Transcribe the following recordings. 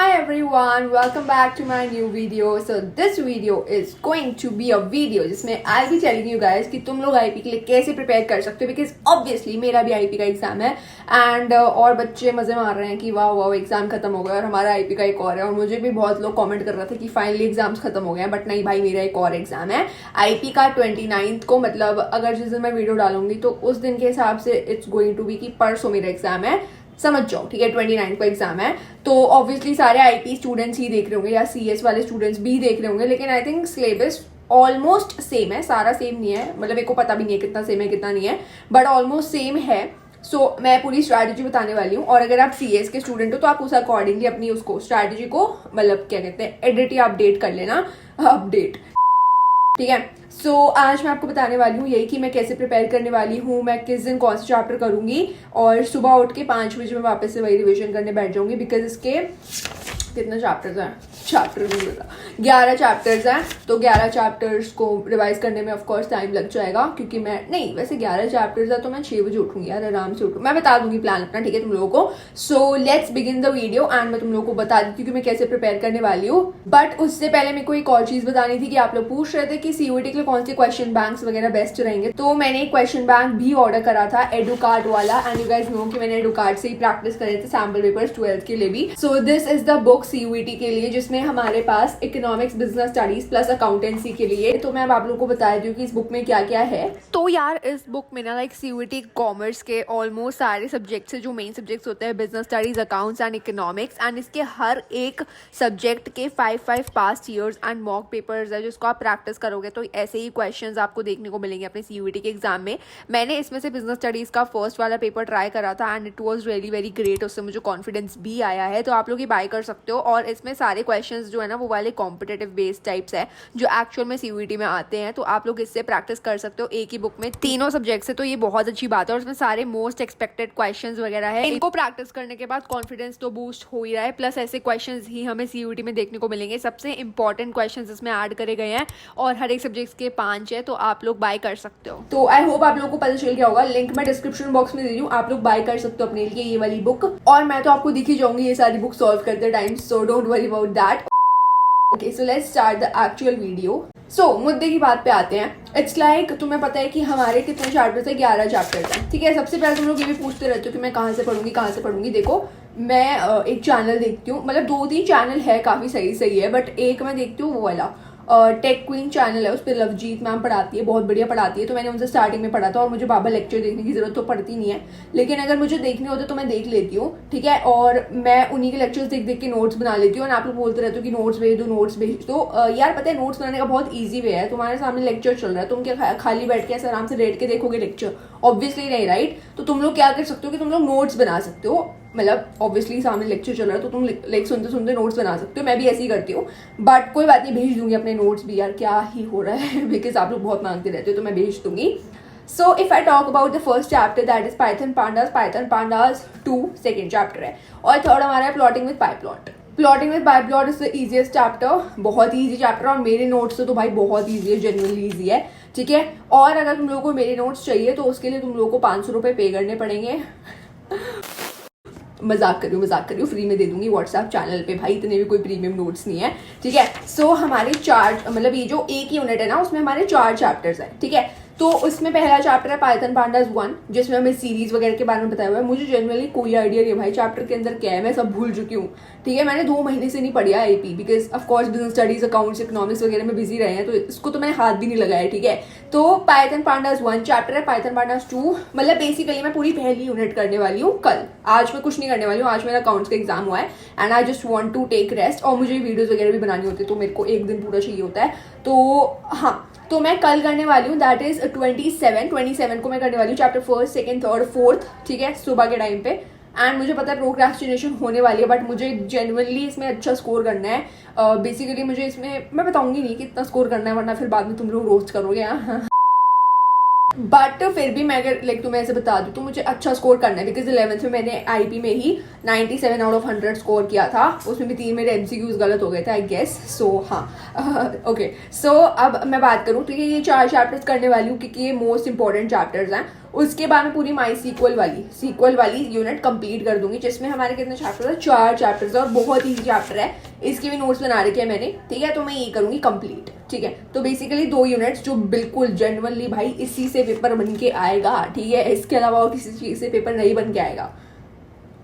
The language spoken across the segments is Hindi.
Hi everyone, welcome back to my new video. So this video is going to be a video जिसमें I'll be telling you guys कि तुम लोग आईपी के लिए कैसे प्रिपेयर कर सकते हो, बिकॉज ऑब्वियसली मेरा भी आईपी का एग्जाम है एंड और बच्चे मजे मार रहे हैं कि वाह वाह एग्जाम खत्म हो गया और हमारा आईपी का एक और है। और मुझे भी बहुत लोग कमेंट कर रहे थे कि फाइनली एग्जाम्स खत्म हो गए हैं, बट नहीं भाई, मेरा एक और एग्जाम है आईपी का 29 को। मतलब अगर जिस दिन मैं वीडियो डालूंगी तो उस दिन के हिसाब से इट्स गोइंग टू बी कि परसों मेरा एग्जाम है, समझ जाओ, ठीक है। 29 को एग्जाम है तो ऑब्वियसली सारे आईपी स्टूडेंट्स ही देख रहे होंगे या सीएस वाले स्टूडेंट्स भी देख रहे होंगे, लेकिन I think syllabus almost same है, सारा सेम नहीं है, मतलब मेरे को पता भी नहीं है कितना सेम है कितना नहीं है, बट ऑलमोस्ट सेम है। सो मैं पूरी स्ट्रैटेजी बताने वाली हूँ और अगर आप सीएस के स्टूडेंट हो तो आप उस अकॉर्डिंगली अपनी उसको स्ट्रैटेजी को मतलब क्या कहते हैं एडिट या अपडेट कर लेना, अपडेट, ठीक है। सो आज मैं आपको बताने वाली हूँ यही कि मैं कैसे प्रिपेयर करने वाली हूँ, मैं किस दिन कौन सा चैप्टर करूँगी और सुबह उठ के 5 बजे मैं वापस से वही रिवीजन करने बैठ जाऊँगी, बिकॉज इसके कितने चैप्टर्स हैं, चैप्टर नहीं पता, 11 चैप्टर्स हैं। तो 11 चैप्टर्स को रिवाइज करने में ऑफ कोर्स टाइम लग जाएगा, क्योंकि मैं नहीं वैसे 11 चैप्टर्स है तो मैं 6 बजे उठूंगी यार, आराम से उठूँ, मैं बता दूंगी प्लान अपना, ठीक है तुम लोगों को। So let's begin the video and मैं तुम लोगों को बता देती हूँ कि मैं कैसे प्रिपेयर करने वाली हूँ। बट उससे पहले मेरे को एक और चीज बतानी थी कि आप लोग पूछ रहे थे कि सीयूईटी के लिए कौन से क्वेश्चन बैंक्स वगैरह बेस्ट रहेंगे, तो मैंने एक क्वेश्चन बैंक भी ऑर्डर करा था एडुकार्ड वाला, एंड यू गाइस नो कि मैंने एडुकार्ड से ही प्रैक्टिस करे थे सैम्पल पेपर्स 12th के लिए भी। So this is the book CUET के लिए जिसमें हमारे पास economics, business studies plus accountancy के लिए। तो मैं अब आप लोगों को बता दूं कि इस बुक में क्या क्या है। तो यार इस बुक में ना लाइक सीयूईटी कॉमर्स के ऑलमोस्ट सारे सब्जेक्ट्स है, जो मेन सब्जेक्ट्स होते हैं business studies, accounts and economics, and इसके हर एक सब्जेक्ट के 5 past years and mock papers है जिसको आप प्रैक्टिस करोगे तो ऐसे ही क्वेश्चंस आपको देखने को मिलेंगे अपने सीयूईटी के एग्जाम में। मैंने इसमें से बिजनेस स्टडीज का फर्स्ट वाला पेपर ट्राई करा था and it was really very great, उससे मुझे कॉन्फिडेंस भी आया है, तो आप लोग ये बाय कर सकते हो। और इसमें सारे क्वेश्चंस जो है ना वो वाले कॉम्पिटेटिव बेस्ड टाइप्स है जो एक्चुअल में सीयूईटी में आते हैं, तो आप लोग इससे प्रैक्टिस कर सकते हो एक ही बुक में तीनों सब्जेक्ट्स है, तो ये बहुत अच्छी बात है। और इसमें सारे मोस्ट एक्सपेक्टेड क्वेश्चंस वगैरह है, इनको प्रैक्टिस करने के बाद कॉन्फिडेंस तो बूस्ट हो ही रहा है, प्लस ऐसे क्वेश्चंस ही हमें सीयूईटी में देखने को मिलेंगे। सबसे इंपॉर्टेंट क्वेश्चंस इसमें ऐड करे गए हैं और हर एक सब्जेक्ट के 5 है, तो आप लोग बाय कर सकते हो। तो आई होप आप लोगों को पता चल गया होगा, लिंक मैं डिस्क्रिप्शन बॉक्स में दे रही हूँ, आप लोग बाय कर सकते हो अपने लिए ये वाली बुक, और मैं तो आपको दिख ही जाऊंगी ये सारी बुक सॉल्व करते time, so don't worry about that. Okay, so let's start the actual video. So मुद्दे की बात पे आते हैं। इट्स लाइक तुम्हें पता है कि हमारे कितने चैप्टर्स है, 11 चैप्टर्स हैं, ठीक है। सबसे पहले तुम लोग ये भी पूछते रहते हो कि मैं कहाँ से पढ़ूंगी। देखो मैं एक चैनल देखती हूँ, मतलब 2-3 चैनल है काफ़ी सही है, बट एक मैं देखती हूँ वो वाला टेक क्वीन चैनल है, उस पर लवजीत मैम पढ़ाती है, बहुत बढ़िया पढ़ाती है, तो मैंने उनसे स्टार्टिंग में पढ़ा था और मुझे बाबा लेक्चर देखने की जरूरत तो पड़ती नहीं है, लेकिन अगर मुझे देखने होते तो मैं देख लेती हूँ, ठीक है। और मैं उन्हीं के लेक्चर्स देख के नोट्स बना लेती हूँ। और आप लोग बोलते रहते हो कि नोट्स भेज दो यार पता है नोट्स बनाने का बहुत ईजी वे है, तुम्हारे सामने लेक्चर चल रहा है, तुम क्या खाली बैठ के ऐसे आराम से रेट के देखोगे लेक्चर? ऑब्वियसली नहीं, राइट। तो तुम लोग क्या कर सकते हो कि तुम लोग नोट्स बना सकते हो, मतलब ऑब्वियसली सामने लेक्चर चल रहा है तो तुम लाइक सुनते सुनते नोट्स बना सकते हो, मैं भी ऐसे ही करती हूँ, बट कोई बात नहीं, भेज दूंगी अपने नोट्स भी यार, क्या ही हो रहा है बिकॉज आप लोग बहुत मांगते रहते हो, तो मैं भेज दूंगी। So if I talk about the first chapter that is Python pandas 2 second chapter है, और थर्ड हमारा है plotting with pyplot. Plotting with pyplot is the easiest chapter, बहुत ही ईजी चैप्टर, और मेरे नोट्स तो भाई बहुत ईजी है, जेन्युइनली ईजी है, ठीक है। और अगर तुम लोगों को मेरे नोट्स चाहिए तो उसके लिए तुम लोगों को 500 रुपये पे करने पड़ेंगे मजाक कर रही हूँ, फ्री में दे दूंगी व्हाट्सएप चैनल पे, भाई इतने भी कोई प्रीमियम नोट्स नहीं है, ठीक है। सो हमारे 4 मतलब ये जो एक यूनिट है ना उसमें हमारे 4 चैप्टर्स हैं, ठीक है। तो उसमें पहला चैप्टर है पाइथन पांडास 1, जिसमें हमें सीरीज वगैरह के बारे में बताया हुआ है। मुझे जनरली कोई आइडिया नहीं है भाई चैप्टर के अंदर क्या है, मैं सब भूल चुकी हूँ, ठीक है। मैंने 2 महीने से नहीं पढ़ी IP, because of course business studies, accounts, economics वगैरह में बिजी रहे हैं, तो इसको तो मैंने हाथ भी नहीं लगाया, ठीक है। तो पाइथन पांडास 1 चैप्टर है, पाइथन पांडास 2 मतलब बेसिकली मैं पूरी पहली यूनिट करने वाली हूँ कल, आज मैं कुछ नहीं करने वाली हूँ, आज मेरा अकाउंट्स का एग्जाम हुआ है and I just want to take rest, और मुझे वीडियोस वगैरह भी बनानी होती है तो मेरे को एक दिन पूरा चाहिए होता है, तो हाँ, तो मैं कल करने वाली हूँ, दैट इज 27 को मैं करने वाली हूँ chapter 1st, 2nd, 3rd, 4th, ठीक है, सुबह के टाइम पे। एंड मुझे पता है प्रोक्रेस्टिनेशन होने वाली है, बट मुझे जेन्युइनली इसमें अच्छा स्कोर करना है। बेसिकली मुझे इसमें मैं बताऊंगी नहीं कि इतना स्कोर करना है, वरना फिर बाद में तुम लोग रोस्ट करोगे। बट फिर भी मैं अगर लाइक तुम्हें ऐसे बता दूं तो मुझे अच्छा स्कोर करना है, बिकॉज 11th में मैंने आईपी में ही 97 आउट ऑफ 100 स्कोर किया था, उसमें भी 3 मेरे एमसीक्यूज गलत हो गए थे आई गेस। सो हाँ ओके, सो अब मैं बात करूँ तो ये 4 चैप्टर्स करने वाली हूँ क्योंकि ये मोस्ट इंपॉर्टेंट चैप्टर्स हैं। उसके बाद मैं पूरी माई सीक्वल वाली यूनिट कंप्लीट कर दूंगी, जिसमें हमारे कितने चैप्टर है, 4 चैप्टर्स है और बहुत ईजी चैप्टर है। इसके भी नोट्स बना रखे हैं मैंने, ठीक है, तो मैं ये करूंगी कंप्लीट, ठीक है। तो बेसिकली 2 यूनिट्स जो बिल्कुल जेन्युइनली भाई इसी से पेपर बन के आएगा, ठीक है, इसके अलावा और किसी चीज से पेपर नहीं बन के आएगा।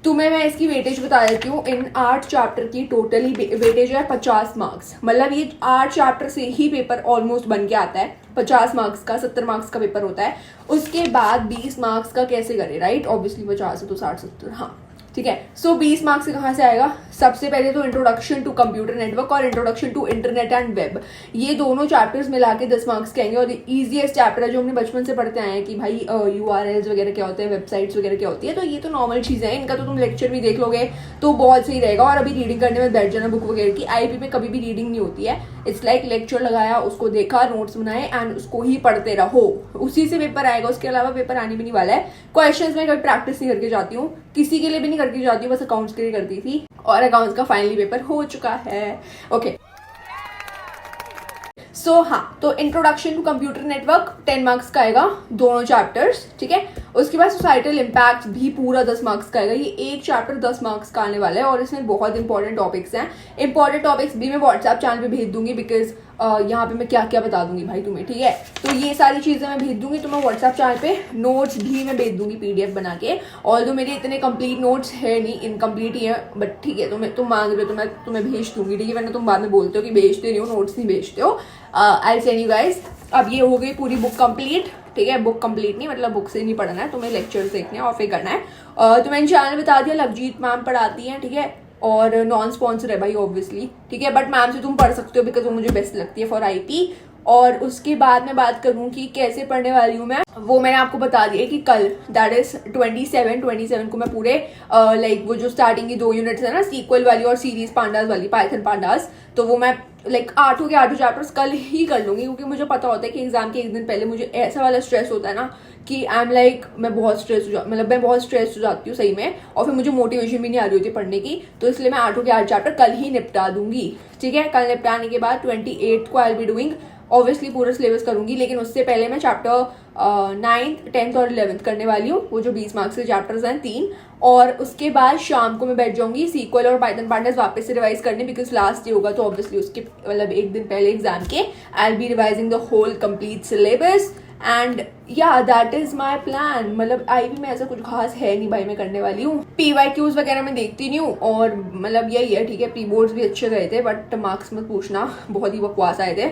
तुम्हें मैं इसकी वेटेज बता देती हूँ। इन 8 चैप्टर की टोटली वेटेज है 50 मार्क्स, मतलब ये 8 चैप्टर से ही पेपर ऑलमोस्ट बन के आता है। 50 मार्क्स का 70 मार्क्स का पेपर होता है। उसके बाद 20 मार्क्स का कैसे करें, राइट, ऑब्वियसली 50 है तो 60-70, हाँ ठीक है। सो 20 मार्क्स से कहाँ से आएगा, सबसे पहले तो इंट्रोडक्शन टू कंप्यूटर नेटवर्क और introduction to internet and web, ये दोनों चैप्टर्स मिला के 10 मार्क्स के आएंगे। और इजीएस्ट चैप्टर है जो हमने बचपन से पढ़ते आए हैं कि भाई URLs वगैरह क्या होते हैं, वेबसाइट्स वगैरह क्या होती है, तो ये तो नॉर्मल चीज़ें हैं, इनका तो तुम लेक्चर भी देख लोगे तो बहुत सही रहेगा। और अभी रीडिंग करने में बैठ जाना बुक वगैरह की, आईपी में कभी भी रीडिंग नहीं होती है। इट्स लाइक लेक्चर लगाया, उसको देखा, नोट्स बनाए एंड उसको ही पढ़ते रहो, उसी से पेपर आएगा, उसके अलावा पेपर आने भी नहीं वाला है। क्वेश्चंस में कभी प्रैक्टिस नहीं करके जाती हूँ, किसी के लिए भी नहीं करके जाती हूँ, बस अकाउंट्स के लिए करती थी और अकाउंट्स का फाइनली पेपर हो चुका है। ओके सो हाँ, तो introduction to computer network 10 marks का आएगा, दोनों चैप्टर्स, ठीक है। उसके बाद सोसाइटल इम्पैक्ट भी पूरा 10 मार्क्स का आएगा। ये एक चैप्टर 10 मार्क्स का आने वाला है और इसमें बहुत इंपॉर्टेंट टॉपिक्स हैं। इंपॉर्टेंट टॉपिक्स भी मैं व्हाट्सएप चैनल पे भेज दूंगी, बिकॉज यहाँ पे मैं क्या क्या बता दूंगी भाई तुम्हें, ठीक है। तो ये सारी चीज़ें मैं भेज दूंगी तुम्हें व्हाट्सएप चैनल पे। नोट्स भी मैं भेज दूंगी PDF बना के, ऑल्दो मेरे इतने कंप्लीट नोट्स है नहीं, इनकम्प्लीट ही है, बट ठीक है, तुम मांग रहे हो तो मैं तुम्हें भेज दूंगी, ठीक है, वरना तुम बाद में बोलते हो कि भेजते नहीं हो, नोट्स नहीं भेजते हो। I send you guys. अब ये हो गई पूरी बुक कंप्लीट, ठीक है। बुक कंप्लीट नहीं मतलब बुक से नहीं पढ़ना है, तुम्हें लेक्चर्स देखने हैं और फिर करना है। तो मैंने चैनल बता दिया, लवजीत मैम पढ़ाती हैं, ठीक है, और नॉन स्पॉन्सर है भाई ऑब्वियसली, ठीक है, बट मैम से तुम पढ़ सकते हो बिकॉज वो मुझे बेस्ट लगती है फॉर आईपी। और उसके बाद मैं बात करूँ कि कैसे पढ़ने वाली हूँ मैं, वो मैंने आपको बता दिया कि कल दैट इज 27 को मैं पूरे लाइक वो जो स्टार्टिंग की 2 यूनिट्स है ना, सीक्वल वाली और सीरीज पांडास वाली, पाइथन पांडास, तो वो मैं लाइक 8 के 8 चैप्टर्स कल ही कर लूंगी, क्योंकि मुझे पता होता है कि एग्जाम के एक दिन पहले मुझे ऐसा वाला स्ट्रेस होता है ना कि आई एम लाइक मैं बहुत स्ट्रेस हो जाती हूँ सही में, और फिर मुझे मोटिवेशन भी नहीं आ रही होती पढ़ने की, तो इसलिए मैं 8 के 8 चैप्टर कल ही निपटा दूंगी, ठीक है। कल निपटाने के बाद 28 को आई विल बी डूइंग ऑब्वियसली पूरा सिलेबस करूंगी, लेकिन उससे पहले मैं चैप्टर 9th 10th और 11th करने वाली हूँ, वो जो 20 मार्क्स के चैप्टर्स हैं 3। और उसके बाद शाम को मैं बैठ जाऊंगी सीक्वल और पाइथन पांडास वापस से रिवाइज करने, बिकॉज लास्ट डे होगा तो ऑब्वियसली उसके मतलब एक दिन पहले एग्जाम के I will be revising the whole complete syllabus and yeah that is my plan. मतलब आईबी में ऐसा कुछ खास है नहीं भाई मैं करने वाली हूँ। PYQs वगैरह मैं देखती नहीं हूँ और मतलब यही है, ठीक है। प्री बोर्ड्स भी अच्छे गए थे बट मार्क्स मत पूछना, बहुत ही बकवास आए थे,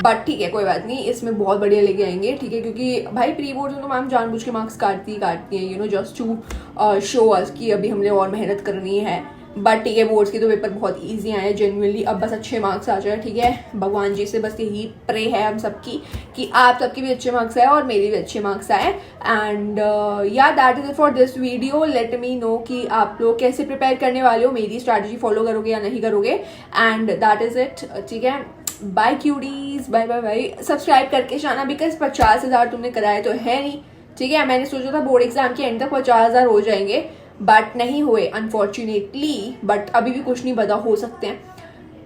बट ठीक है कोई बात नहीं, इसमें बहुत बढ़िया लेके आएंगे, ठीक है, क्योंकि भाई प्री बोर्ड में तो मैम जानबूझ के मार्क्स काटती हैं, you know, just to show us कि अभी हमने और मेहनत करनी है। बट ठीक है, बोर्ड्स के तो पेपर बहुत इजी आए हैं जेन्युइनली, अब बस अच्छे मार्क्स आ जाए, ठीक है। भगवान जी से बस यही प्रे है हम सबकी कि आप सबके भी अच्छे मार्क्स आए और मेरे भी अच्छे मार्क्स आए। And yeah that is it for this video. Let me know कि आप लोग कैसे प्रिपेयर करने वाले हो, मेरी स्ट्रैटेजी फॉलो करोगे या नहीं करोगे। एंड दैट इज इट, ठीक है। Bye cuties, bye bye bye. Subscribe करके जाना बिकॉज 50,000 तुमने कराए तो है नहीं, ठीक है। मैंने सोचा था बोर्ड एग्जाम के एंड तक 50,000 हो जाएंगे बट नहीं हुए अनफॉर्चुनेटली, बट अभी भी कुछ नहीं पता, हो सकते हैं।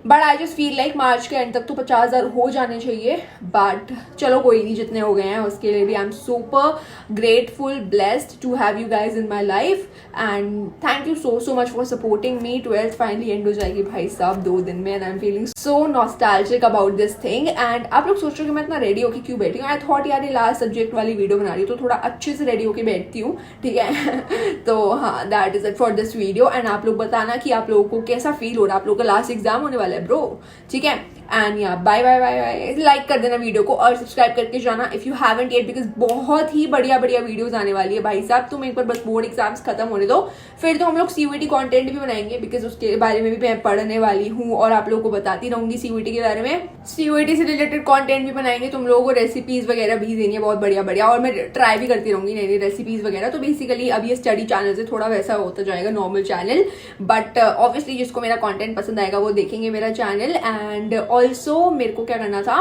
But I just feel like March के एंड तक तो 50,000 हो जाने चाहिए, बट चलो कोई नहीं, जितने हो गए हैं उसके लिए भी I am super grateful blessed to have you guys in my life and thank you so much for supporting me. 12th finally end हो जाएगी भाई साहब 2 दिन में and I am feeling so nostalgic about this thing. And आप लोग सोच रहे हो कि मैं इतना रेडी होकर क्यों बैठी हूँ, आई थॉट यार ये लास्ट सब्जेक्ट वाली वीडियो बना रही हूँ तो थोड़ा अच्छे से रेडी होकर बैठती हूँ, ठीक है। तो हाँ, that is it for this video. And आप लोग बताना कि आप लोगों को कैसा फील हो रहा है, आप लोगों का लास्ट एग्जाम होने वाला है ब्रो, ठीक है। And yeah bye bye bye bye, like कर देना वीडियो को और सब्सक्राइब करके जाना if you haven't yet, because बहुत ही बढ़िया बढ़िया वीडियोस आने वाली है भाई साहब। तुम एक बार बस बोर्ड एग्जाम्स खत्म होने दो, फिर तो हम लोग CUET कंटेंट भी बनाएंगे, बिकॉज उसके बारे में भी मैं पढ़ने वाली हूँ और आप लोगों को बताती रहूंगी CUET के बारे में। CUET से रिलेटेड कंटेंट भी बनाएंगे, तुम लोगों को रेसिपीज वगैरह भी देनी है बहुत बढ़िया बढ़िया, और मैं ट्राई भी करती रहूंगी नई नई रेसिपीज वगैरह। तो बेसिकली अब ये स्टडी चैनल से थोड़ा वैसा होता जाएगा नॉर्मल चैनल, बट ऑब्वियसली जिसको मेरा कंटेंट पसंद आएगा वो देखेंगे मेरा चैनल। एंड ऑल्सो मेरे को क्या करना था,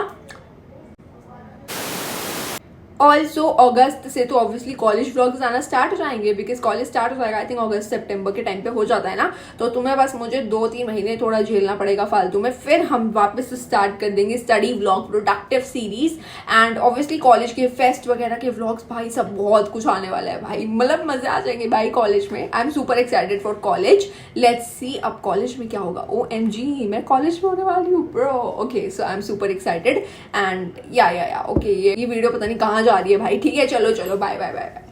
ऑल्सो अगस्त से तो ऑब्वियसली कॉलेज व्लॉग्स आना स्टार्ट हो जाएंगे, बिकॉज कॉलेज स्टार्ट हो जाएगा आई थिंक अगस्त सितंबर के टाइम पे हो जाता है ना, तो तुम्हें बस मुझे 2-3 महीने थोड़ा झेलना पड़ेगा फालतू में, फिर हम वापस से स्टार्ट कर देंगे study vlog productive series. And obviously college के फेस्ट वगैरह के व्लॉग्स भाई सब बहुत कुछ आने वाला है भाई, मतलब मजे आ जाएंगे भाई कॉलेज में। आई am super excited for college, let's see अब कॉलेज में क्या होगा। OMG मैं कॉलेज में होने वाली हूँ bro. Okay so I am super excited and या ओके ये वीडियो पता नहीं कहाँ जा रही है भाई। ठीक है चलो बाय बाय बाय।